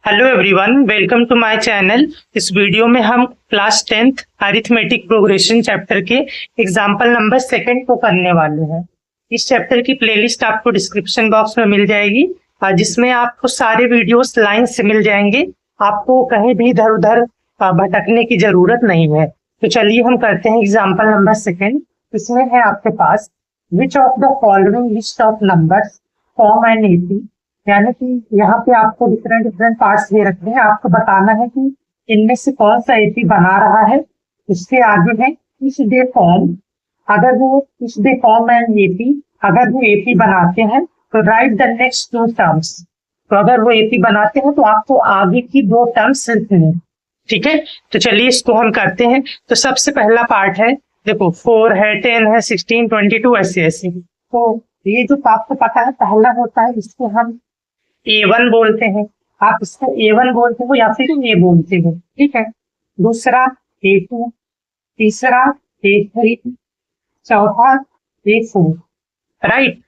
Hello everyone, welcome to my channel. इस video में हम class 10th arithmetic progression chapter के एग्जाम्पल नंबर 2 को करने वाले हैं। इस चैप्टर की प्लेलिस्ट आपको डिस्क्रिप्शन बॉक्स में मिल जाएगी, जिसमें आपको सारे वीडियोस लाइन से मिल जाएंगे। आपको कहीं भी इधर उधर भटकने की जरूरत नहीं है। तो चलिए हम करते हैं एग्जाम्पल नंबर 2। इसमें है आपके पास which of the following list of numbers form an AP, यानी कि यहाँ पे आपको डिफरेंट डिफरेंट पार्ट्स दे रखे हैं। आपको बताना है कि इनमें से कौन सा एपी बना रहा है। इसके आगे है इफ दे फॉर्म, अगर वो if they form an AP, अगर वो एपी बनाते हैं तो राइट द नेक्स्ट 2 टर्म्स। तो अगर वो एपी बनाते हैं तो आपको आगे की 2 टर्म्स लिखनी है। ठीक है, तो चलिए इसको हम करते हैं। तो सबसे पहला पार्ट है, देखो 4 है, 10 है, 16, 22 ऐसे ऐसे। तो ये जो आपको पता है पहला होता है, इसको हम A1 बोलते हैं। आप इसको A1 बोलते हो या फिर A बोलते हो, ठीक है। दूसरा A2, तीसरा A3, चौथा A4, राइट।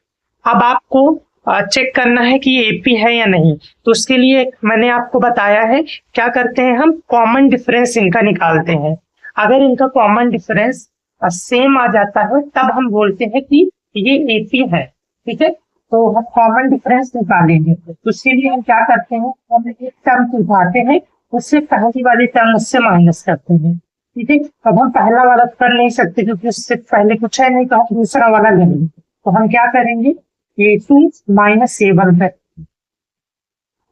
अब आपको चेक करना है कि ये एपी है या नहीं। तो उसके लिए मैंने आपको बताया है क्या करते हैं, हम कॉमन डिफरेंस इनका निकालते हैं। अगर इनका कॉमन डिफरेंस सेम आ जाता है तब हम बोलते हैं कि ये एपी है, ठीक है। तो हम कॉमन डिफरेंस निकालेंगे। तो उसके लिए हम क्या करते हैं, हम एक टर्म उठाते हैं, उससे पहली वाली टर्म उससे माइनस करते हैं, ठीक है। अब हम पहला वाला कर नहीं सकते क्योंकि उससे पहले कुछ है नहीं, तो हम दूसरा वाला लेंगे। तो हम क्या करेंगे, A2 माइनस A1 है,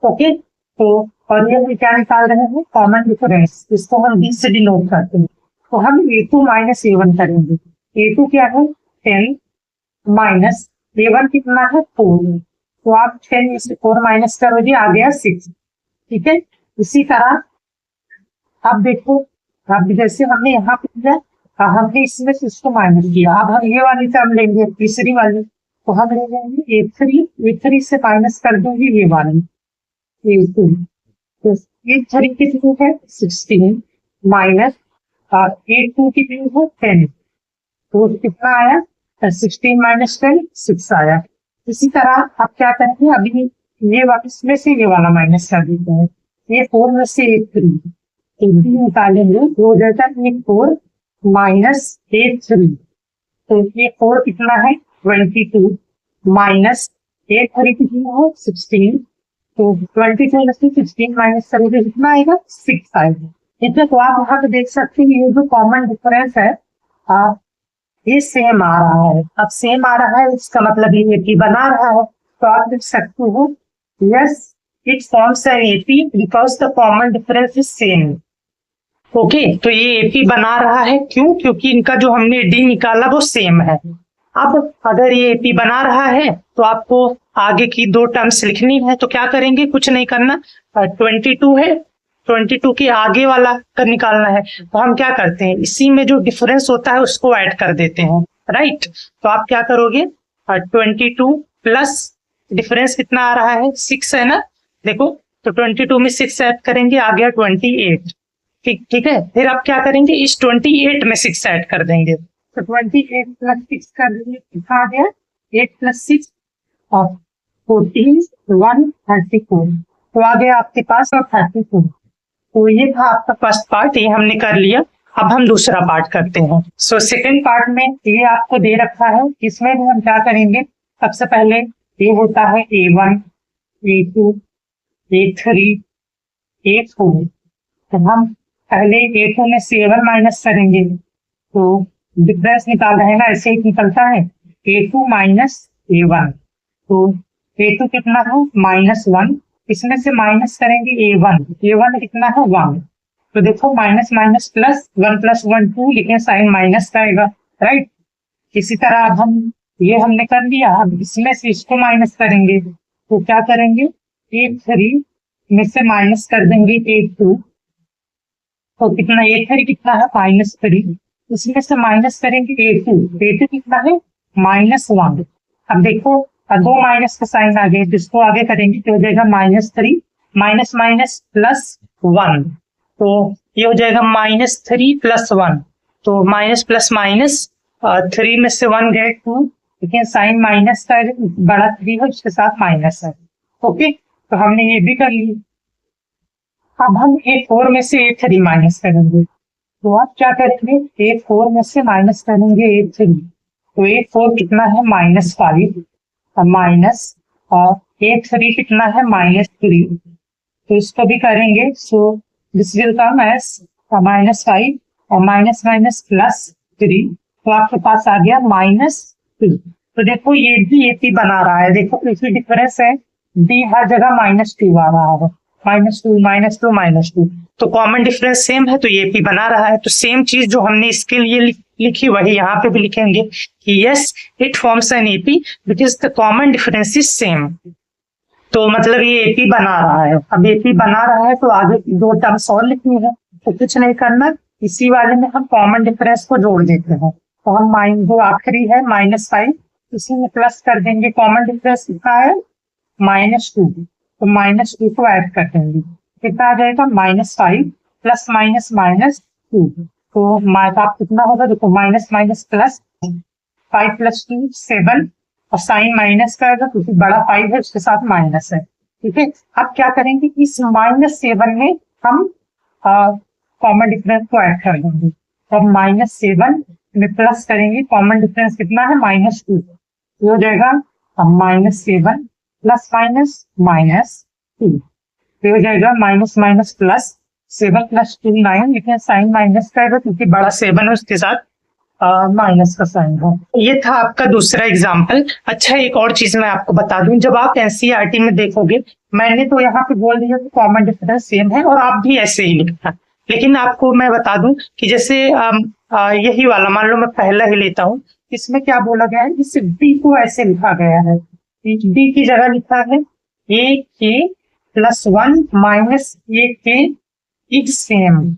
ओके। तो और ये हम क्या निकाल रहे हैं, कॉमन डिफरेंस। इसको हम B से डिनोट करते हैं। तो हम A2 माइनस A1 करेंगे। A2 क्या है 10 माइनस A1 कितना है 4। तो आप 10 में से 4 माइनस करोगे, आ गया 6, ठीक है। इसी तरह अब देखो, अब जैसे हमने यहाँ पे किया, हमने इसमें से इसको माइनस किया। अब हम ये वाली टर्म लेंगे, तीसरी वाली। तो हम ले लेंगे A3 से माइनस कर देंगे ये वाली A2। तो A3 कितनी है 16 माइनस A2 कितनी है 10। तो कितना आया 16 माइनस 10 6 आया। इसी तरह आप क्या करेंगे, अभी ये इसमें से ये वाला माइनस कर देते हैं। ये 4 में से 3 निकालेंगे, हो जाता है 4 माइनस 3। तो ये 4 कितना है 22 माइनस 3 कितना है 16। तो 22 में से 16 माइनस करोगे कितना आएगा 6 आएगा। इतना तो आप वहां पे देख सकते हैं ये जो कॉमन डिफरेंस है ये सेम आ रहा है। अब सेम आ रहा है इसका मतलब ये एपी बना रहा है। तो आप देख सकते हो yes it forms an AP because the common difference is same. Okay, तो ये एपी बना रहा है, क्यों? क्योंकि इनका जो हमने डी निकाला वो सेम है। अब अगर ये एपी बना रहा है तो आपको आगे की 2 टर्म्स लिखनी है। तो क्या करेंगे, कुछ नहीं करना। 22 है, 22 के आगे वाला कर निकालना है। तो हम क्या करते हैं, इसी में जो डिफरेंस होता है उसको ऐड कर देते हैं, राइट। तो आप क्या करोगे, 22 प्लस डिफरेंस कितना आ रहा है 6 है ना, देखो। तो 22 में 6 ऐड करेंगे, आ गया 28, ठीक है। फिर आप क्या करेंगे, इस 28 में 6 ऐड कर देंगे। तो 28 प्लस 6 कर देंगे, कितना आ गया 8 प्लस 6 और 14 1 34। तो आ गया आपके पास और 34। तो ये था आपका फर्स्ट पार्ट, ये हमने कर लिया। अब हम दूसरा पार्ट करते हैं। सो सेकंड पार्ट में ये आपको दे रखा है, इसमें भी हम क्या करेंगे, सबसे पहले ये होता है A1 A2 A3 A4। तो हम पहले A2 में से A1 माइनस करेंगे। तो डिफरेंस निकाल रहे हैं ना, ऐसे ही निकलता है A2 माइनस A1। तो A2 कितना है -1, इसमें से माइनस करेंगे A1 कितना है 1। तो देखो माइनस माइनस प्लस 1 प्लस 1 2, लेकिन साइन माइनस का आएगा, राइट। इसी तरह अब हम ये हमने कर लिया, अब इसमें से इसको माइनस करेंगे। तो क्या करेंगे, A3 में से माइनस कर देंगे A2। तो कितना A3 कितना है -3, इसमें से माइनस करेंगे A2 कितना है -1। अब देखो 2 माइनस का साइन आ गया, जिसको आगे करेंगे तो हो जाएगा -3 माइनस माइनस प्लस 1। तो ये हो जाएगा -3 प्लस 1। तो माइनस प्लस माइनस 3 में से 1 गए 2, लेकिन साइन माइनस का बड़ा 3 है, उसके साथ माइनस है, ओके। तो हमने ये भी कर लिया। अब हम A4 में से A3 माइनस करेंगे, तो आप क्या करेंगे, A4 में से माइनस करेंगे A3, तो A4 कितना है -5 और माइनस, और A3 कितना है -3, तो इसको भी करेंगे, so this will come as -5 और माइनस माइनस +3, तो आपके पास आ गया -2। तो देखो ये भी AP बना रहा है, देखो इसमें डिफरेंस है, D हर जगह -2 आ रहा है, -2 -2 -2, तो कॉमन डिफरेंस सेम है, तो ये AP बना रहा है। तो सेम चीज जो हमने इसके लिए लिखी वही यहाँ पे भी लिखेंगे कि yes it forms an AP because the common difference is same. तो मतलब ये AP बना रहा है। अब AP बना रहा है तो आगे 2 टर्म्स और लिखनी है, तो कुछ नहीं करना, इसी वाले में हम कॉमन डिफरेंस को जोड़ देते हैं। तो हम जो आखिरी है -5, इसी में प्लस कर देंगे, कॉमन डिफरेंस कितना है -2, तो -2 को ऐड कर देंगे, कितना आ जाएगा -5 प्लस माइनस -2, तो आप कितना होगा, देखो माइनस माइनस प्लस 5 + 2 7, और साइन माइनस का आएगा क्योंकि बड़ा 5 है उसके साथ माइनस है, ठीक है। अब क्या करेंगे, इस -7 में हम कॉमन डिफरेंस को ऐड कर देंगे, तो अब -7 में प्लस करेंगे, कॉमन डिफरेंस कितना है -2, हो जाएगा -7 प्लस माइनस -2, तो हो जाएगा माइनस माइनस प्लस 7 + 2 9, लेकिन साइन माइनस का आएगा क्योंकि बड़ा 7 है उसके साथ माइनस का साइन है। ये था आपका दूसरा एग्जाम्पल। अच्छा एक और चीज मैं आपको बता दूं, जब आप NCERT में देखोगे, मैंने तो यहाँ पे बोल दिया कि कॉमन डिफरेंस सेम है और आप भी ऐसे ही लिखना, लेकिन आपको मैं बता दूं कि जैसे यही वाला मान लो मैं पहला ही लेता हूँ, इसमें क्या बोला गया है, इस D को ऐसे लिखा गया है, D की जगह लिखा है AK + 1 minus AK is same,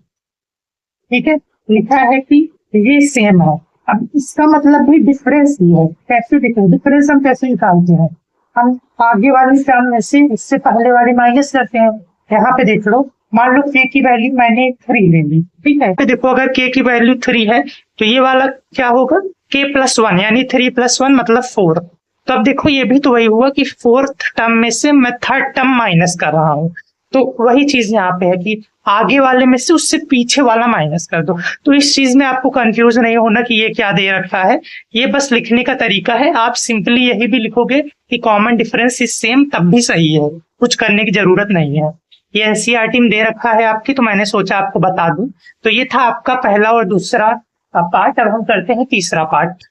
ठीक है, लिखा है कि ये सेम है। अब इसका मतलब भी डिफरेंस ही है, कैसे देखो डिफरेंस हम कैसे निकालते हैं, हम आगे वाली टर्म में से इससे पहले वाली माइनस करते हैं। यहाँ पे देख लो, मान लो K की वैल्यू मैंने 3 ले ली, ठीक है, तो देखो अगर K की वैल्यू 3 है तो ये वाला क्या होगा, K + 1 यानी 3 + 1 मतलब 4। तो अब देखो ये भी तो वही हुआ कि 4th टर्म में से मैं 3rd टर्म माइनस कर रहा हूँ, तो वही चीज यहाँ पे है कि आगे वाले में से उससे पीछे वाला माइनस कर दो। तो इस चीज में आपको कंफ्यूज नहीं होना कि ये क्या दे रखा है, ये बस लिखने का तरीका है। आप सिंपली यही भी लिखोगे कि कॉमन डिफरेंस इज सेम, तब भी सही है, कुछ करने की जरूरत नहीं है। ये NCERT में दे रखा है आपकी, तो मैंने सोचा आपको बता दूं। तो ये था आपका पहला और दूसरा पार्ट। अब हम करते हैं तीसरा पार्ट।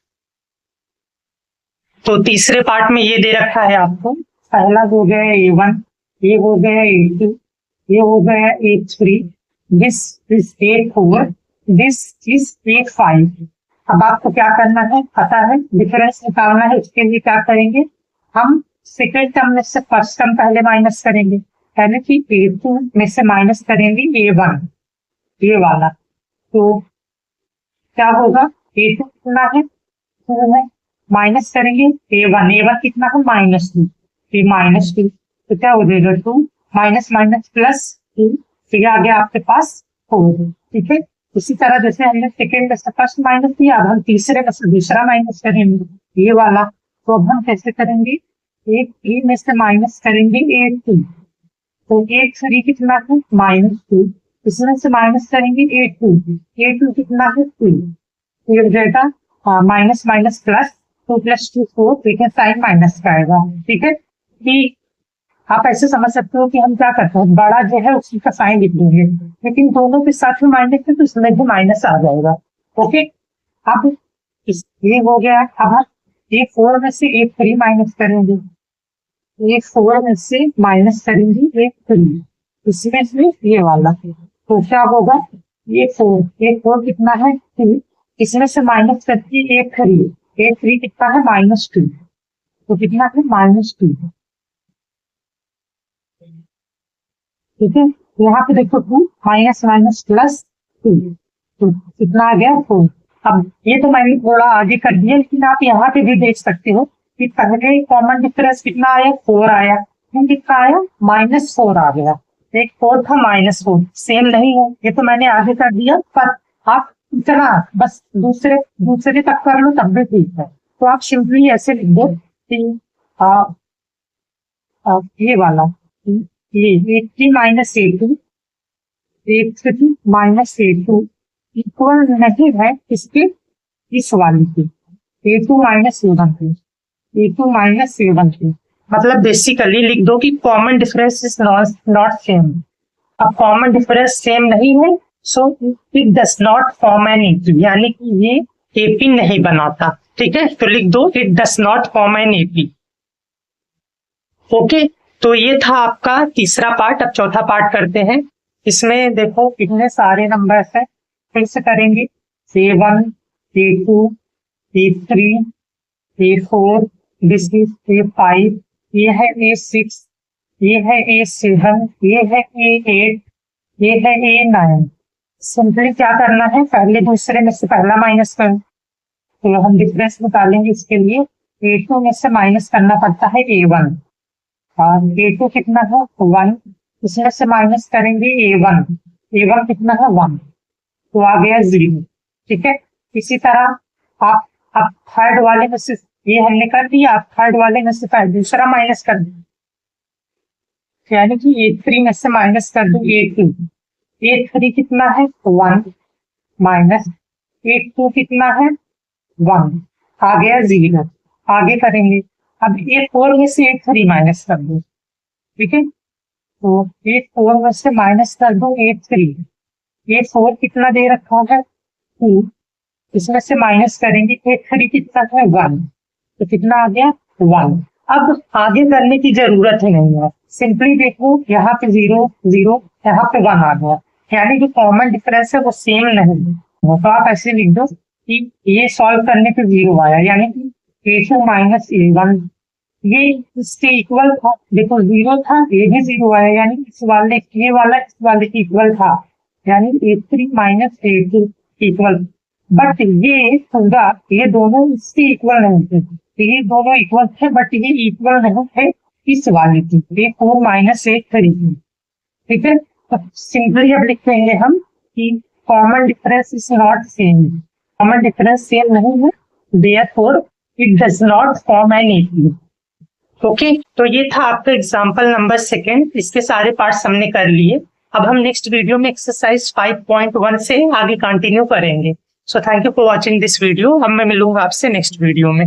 तो तीसरे पार्ट में ये दे रखा है आपको, पहला हो गया A1, ये हो गया A2, ये हो गया A3, this is A4, this is A5। अब आपको क्या करना है, पता है डिफरेंस निकालना है, इसके लिए क्या करेंगे, हम सेकेंड टर्म में से फर्स्ट टर्म पहले माइनस करेंगे, यानी कि A2 में से माइनस करेंगे A1, ये वाला, तो क्या होगा, A2 कितना है 2 है, माइनस करेंगे A1 कितना है -2, ये -2, तो क्या हो जाएगा 2 माइनस माइनस +2, तो ये आ गया आपके पास 4, ठीक है। इसी तरह जैसे हमने सेकेंड में से फर्स्ट माइनस किया, अब हम तीसरे में से दूसरा माइनस करेंगे, ये वाला, तो अब हम कैसे करेंगे, A3 में से माइनस करेंगे A2, तो A3 कितना है -2, इसमें से माइनस करेंगे A2 कितना है 2, ये हो जाएगा माइनस माइनस प्लस 2 + 2 4, देखिए साइन माइनस का आएगा, ठीक है। कि आप ऐसे समझ सकते हो कि हम क्या करते हैं, बड़ा जो है उसी का साइन लिख देंगे, लेकिन दोनों के साथ में माइनस है तो इसमें भी माइनस आ जाएगा, ओके। अब ये हो गया, अब हम A4 में से A3 माइनस करेंगे, A4 में से माइनस करेंगे A3, इसमें से ये वाला, तो क्या होगा, A4 कितना है 2, इसमें से माइनस करके A3 कितना है -2, तो कितना है -2, ठीक है। यहाँ पे देखो 2 माइनस माइनस +2, तो कितना आ गया 4। अब ये तो मैंने थोड़ा आगे कर दिया, लेकिन आप यहाँ पे भी देख सकते हो कि पहले कॉमन डिफरेंस कितना आया 4 आया, फिर कितना आया -4 आ गया, एक 4 था -4, सेम नहीं है, ये तो मैंने आगे कर दिया, पर आप इतना बस दूसरे तक कर लो तब भी ठीक है। तो आप सिंपली ऐसे लिख दो कि ये वाला, ये A3 - A2 A3 minus A2 equal नहीं है इसके इस वाले के, A2 माइनस A1 के, A2 माइनस A1 के। मतलब बेसिकली लिख दो कि common difference is not same. अब कॉमन डिफरेंस सेम नहीं है, so it does not form an AP, यानी कि ये एपी नहीं बनाता। ठीक है, तो लिख दो it does not form an AP. Okay, तो ये था आपका तीसरा पार्ट। अब चौथा पार्ट करते हैं। इसमें देखो कितने सारे नंबर्स है, फिर से करेंगे। A1, A2, A3, A4, this is A5, ये है A6, ये है A7, ये है A8, ये है A9। सिंपली क्या करना है, पहले दूसरे में से पहला माइनस करो, तो हम डिफरेंस निकालेंगे। इसके लिए A2 में से माइनस करना पड़ता है A1, और A2 कितना है 1, इसमें से माइनस करेंगे A1, A1 कितना है 1, तो आ गया 0। ठीक है, इसी तरह आप थर्ड वाले में से, ये हमने कर दिया, आप थर्ड वाले में से दूसरा माइनस कर दो, यानी कि A3 में से माइनस कर दो A2, A3 कितना है 1 माइनस A2 कितना है 1, आ गया 0। आगे करेंगे, अब A4 में से A3 माइनस कर दो। ठीक है, तो A4 में से माइनस कर दो A3, A4 कितना दे रखा है 2, इसमें से माइनस करेंगे A3 कितना है 1, तो कितना आ गया 1। अब आगे करने की जरूरत ही नहीं है, सिंपली देखो यहाँ पे 0 0, यहाँ पे 1 आ गया, यानी जो कॉमन डिफरेंस है वो सेम नहीं है। तो आप ऐसे लिख दो कि ये सॉल्व करने पे 0 आया, यानी कि A2 माइनस A1 ये इसके इक्वल था। देखो 0 था, ये भी 0 आया, यानी इस वाले ये वाला इस वाले के इक्वल था, यानी A3 minus A2 equal. But ये पूरा, ये दोनों इसके इक्वल नहीं थे, ये दोनों इक्वल थे बट ये इक्वल नहीं थे इस वाले की, A4 माइनस A3। ठीक है, तो सिंपली अब लिखेंगे हम कि common difference is not same, common difference same नहीं है, therefore it does not form an AP. Okay, तो ये था आपका एग्जाम्पल नंबर 2। इसके सारे पार्ट्स हमने कर लिए। अब हम नेक्स्ट वीडियो में एक्सरसाइज 5.1 से आगे कंटिन्यू करेंगे। So thank you for watching this video. अब मैं मिलूंगा आपसे नेक्स्ट वीडियो में।